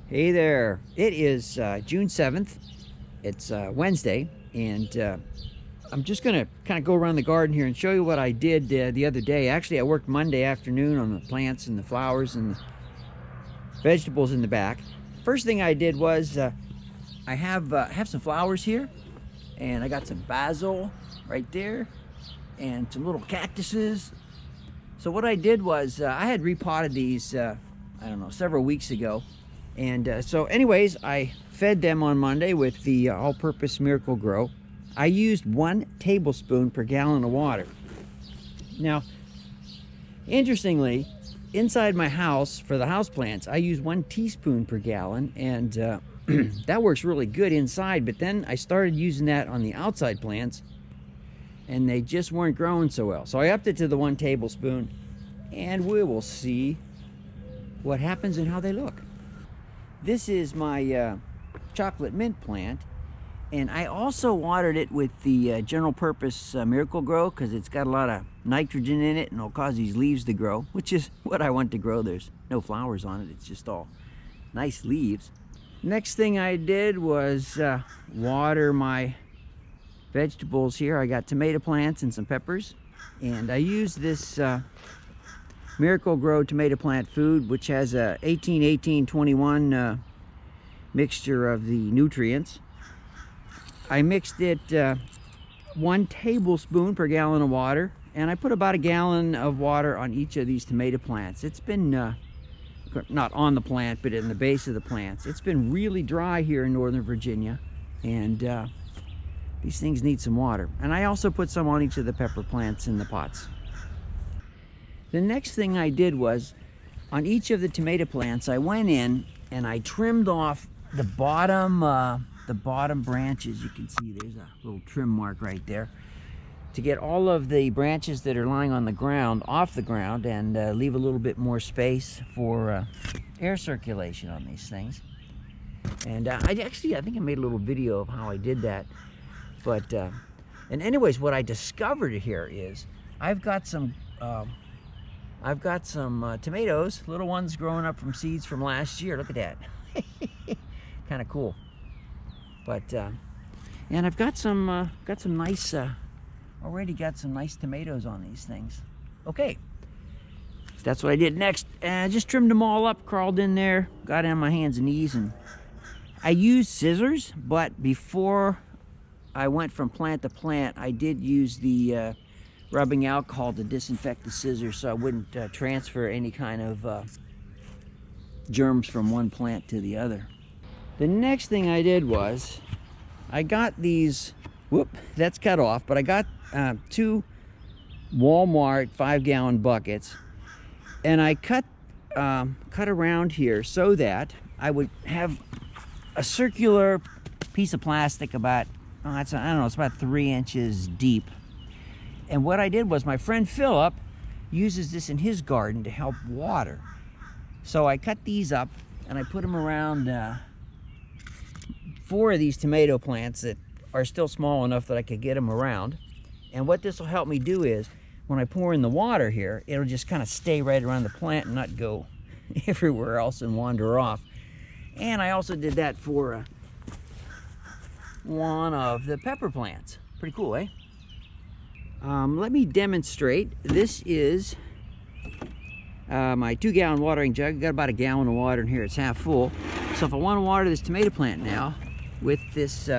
Hey there. It is June 7th. It's Wednesday, and I'm just going to kind of go around the garden here and show you what I did the other day. Actually, I worked Monday afternoon on the plants and the flowers and the vegetables in the back. First thing I did was I have some flowers here, and I got some basil right there and some little cactuses. So what I did was I had repotted these, I don't know, several weeks ago. And so anyways, I fed them on Monday with the all-purpose Miracle Grow. I used 1 tablespoon per gallon of water. Now, interestingly, inside my house for the houseplants, I use 1 teaspoon per gallon, and that works really good inside. But then I started using that on the outside plants, and they just weren't growing so well. So I upped it to the 1 tablespoon, and we will see what happens and how they look. This is my chocolate mint plant, and I also watered it with the general purpose Miracle Grow because it's got a lot of nitrogen in it and it'll cause these leaves to grow, which is what I want to grow. There's no flowers on it, it's just all nice leaves. Next thing I did was water my vegetables here. I got tomato plants and some peppers, and I used this Miracle Grow tomato plant food, which has a 18-18-21 mixture of the nutrients. I mixed it 1 tablespoon per gallon of water, and I put about 1 gallon of water on each of these tomato plants. It's been not on the plant, but in the base of the plants. It's been really dry here in Northern Virginia, and these things need some water. And I also put some on each of the pepper plants in the pots. The next thing I did was, on each of the tomato plants, I went in and I trimmed off the bottom branches. You can see there's a little trim mark right there, to get all of the branches that are lying on the ground off the ground and leave a little bit more space for air circulation on these things. And I think I made a little video of how I did that. But and anyways, what I discovered here is I've got some tomatoes, little ones growing up from seeds from last year. Look at that. Kind of cool. But and I've got some nice already got some nice tomatoes on these things. Okay, that's what I did next. I just trimmed them all up, crawled in there, got on my hands and knees, and I used scissors. But before I went from plant to plant, I did use the rubbing alcohol to disinfect the scissors so I wouldn't transfer any kind of germs from one plant to the other. The next thing I did was I got these, that's cut off, but I got 2 Walmart 5-gallon buckets, and I cut around here so that I would have a circular piece of plastic about, I don't know, it's about 3 inches deep. And what I did was, my friend Philip uses this in his garden to help water. So I cut these up and I put them around 4 of these tomato plants that are still small enough that I could get them around. And what this will help me do is, when I pour in the water here, it'll just kind of stay right around the plant and not go everywhere else and wander off. And I also did that for one of the pepper plants. Pretty cool, eh? Let me demonstrate. This is my 2-gallon watering jug. I've got about 1 gallon of water in here. It's half full. So if I want to water this tomato plant now with this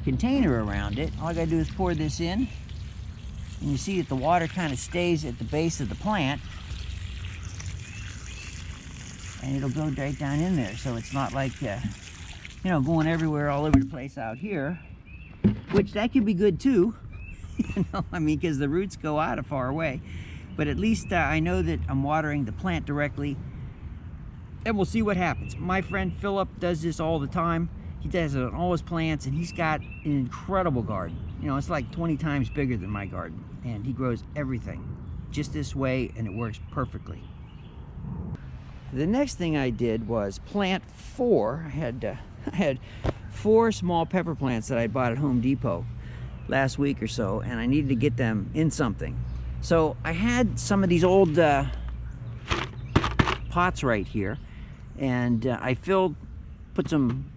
container around it, all I gotta do is pour this in, and you see that the water kind of stays at the base of the plant, and it'll go right down in there. So it's not like you know, going everywhere all over the place out here, which that could be good too. You know, I mean, because the roots go out a far away. But at least I know that I'm watering the plant directly, and we'll see what happens. My friend Philip does this all the time. He does it on all his plants, and he's got an incredible garden. You know, it's like 20 times bigger than my garden, and he grows everything just this way, and it works perfectly. The next thing I did was plant 4. I had 4 small pepper plants that I bought at Home Depot last week or so, and I needed to get them in something. So I had some of these old pots right here, and I put some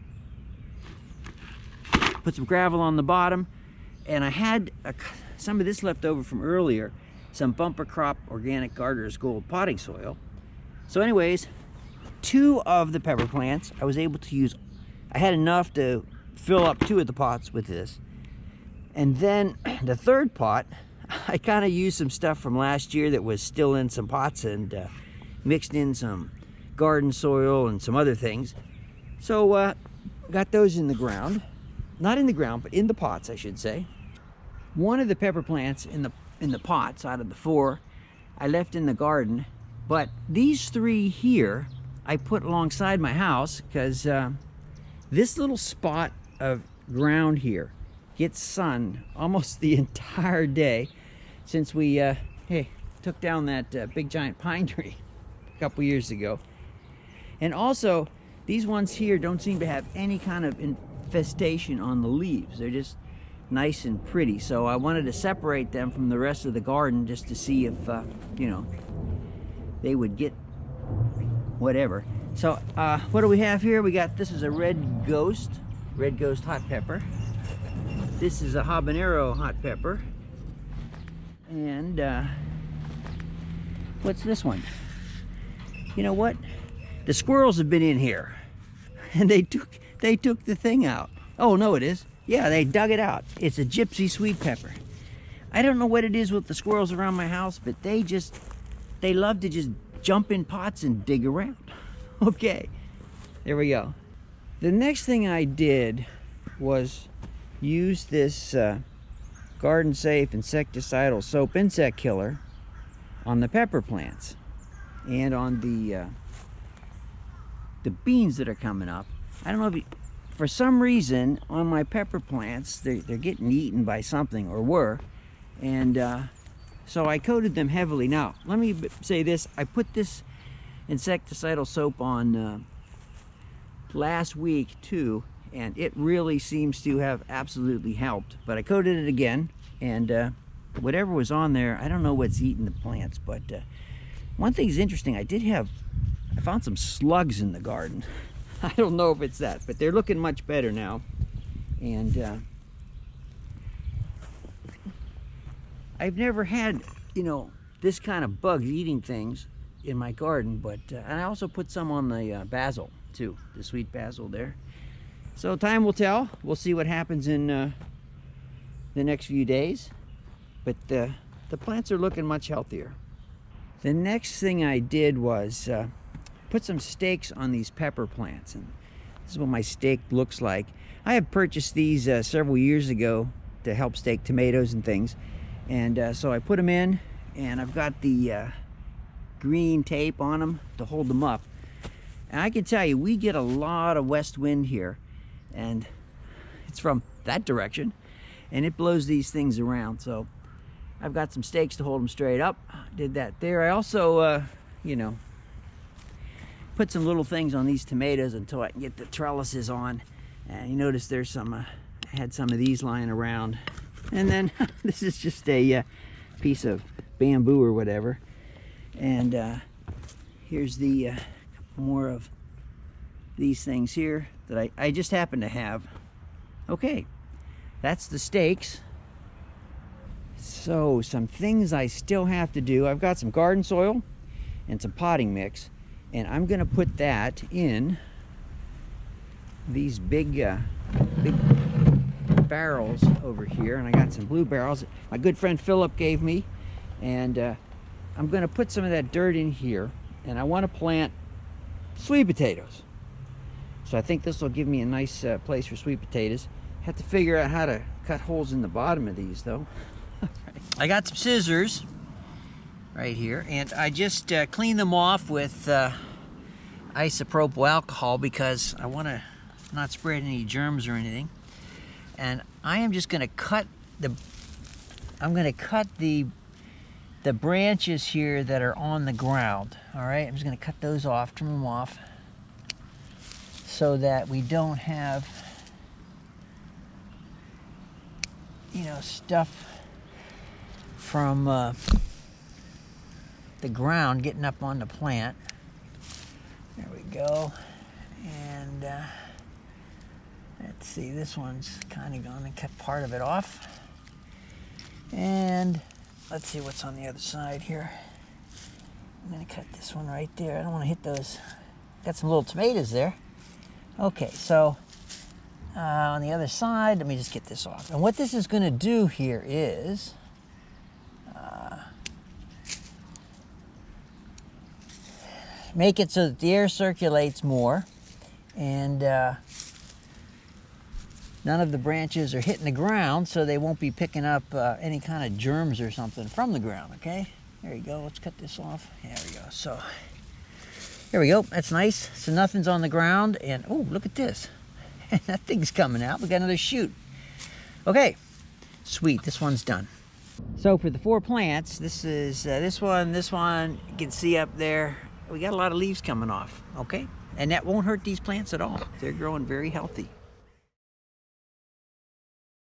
gravel on the bottom, and I had some of this left over from earlier, some bumper crop organic gardener's gold potting soil. So anyways, 2 of the pepper plants I was able to use. I had enough to fill up 2 of the pots with this, and then the 3rd pot I kind of used some stuff from last year that was still in some pots, and mixed in some garden soil and some other things. So got those in the ground. Not in the ground, but in the pots, I should say. One of the pepper plants in the pots out of the 4 I left in the garden, but these 3 here I put alongside my house because this little spot of ground here gets sun almost the entire day since we took down that big giant pine tree a couple years ago. And also, these ones here don't seem to have any kind of infestation on the leaves. They're just nice and pretty. So I wanted to separate them from the rest of the garden just to see if, you know, they would get whatever. So what do we have here? We got, this is a red ghost hot pepper. This is a habanero hot pepper. And what's this one? You know what? The squirrels have been in here, and they took the thing out. Oh no, it is. Yeah, they dug it out. It's a gypsy sweet pepper. I don't know what it is with the squirrels around my house, but they love to just jump in pots and dig around. Okay, there we go. The next thing I did was use this garden safe insecticidal soap insect killer on the pepper plants and on the beans that are coming up. I don't know if for some reason on my pepper plants they're getting eaten by something, or were, and so I coated them heavily. Now let me say this, I put this insecticidal soap on last week too, and it really seems to have absolutely helped. But I coated it again, and whatever was on there, I don't know what's eating the plants. But one thing's interesting, I found some slugs in the garden. I don't know if it's that, but they're looking much better now. And I've never had, you know, this kind of bugs eating things in my garden. But and I also put some on the basil too, the sweet basil there. So time will tell. We'll see what happens in the next few days. But the plants are looking much healthier. The next thing I did was put some stakes on these pepper plants, and this is what my stake looks like. I have purchased these several years ago to help stake tomatoes and things, and so I put them in, and I've got the green tape on them to hold them up. And I can tell you, we get a lot of west wind here, and it's from that direction, and it blows these things around. So I've got some stakes to hold them straight up. Did that there. I also you know, put some little things on these tomatoes until I can get the trellises on. And you notice there's some I had some of these lying around, and then this is just a piece of bamboo or whatever. And here's the more of these things here that I just happen to have. Okay, that's the stakes. So some things I still have to do. I've got some garden soil and some potting mix, and I'm gonna put that in these big barrels over here. And I got some blue barrels my good friend Philip gave me, and I'm gonna put some of that dirt in here, and I want to plant sweet potatoes. So I think this will give me a nice place for sweet potatoes. Have to figure out how to cut holes in the bottom of these though. I got some scissors right here, and I just cleaned them off with isopropyl alcohol because I want to not spread any germs or anything. And I am just going to cut the branches here that are on the ground. All right, I'm just going to cut those off, trim them off, so that we don't have, you know, stuff from the ground getting up on the plant. There we go. And let's see, this one's kind of gone and cut part of it off. And let's see what's on the other side here. I'm gonna cut this one right there. I don't want to hit those. Got some little tomatoes there. Okay, so on the other side, let me just get this off. And what this is gonna do here is make it so that the air circulates more, and none of the branches are hitting the ground, so they won't be picking up any kind of germs or something from the ground, okay? There you go, let's cut this off. There we go, so there we go, that's nice. So nothing's on the ground, and oh, look at this. That thing's coming out, we got another shoot. Okay, sweet, this one's done. So for the 4 plants, this is this one, you can see up there, we got a lot of leaves coming off, okay? And that won't hurt these plants at all. They're growing very healthy.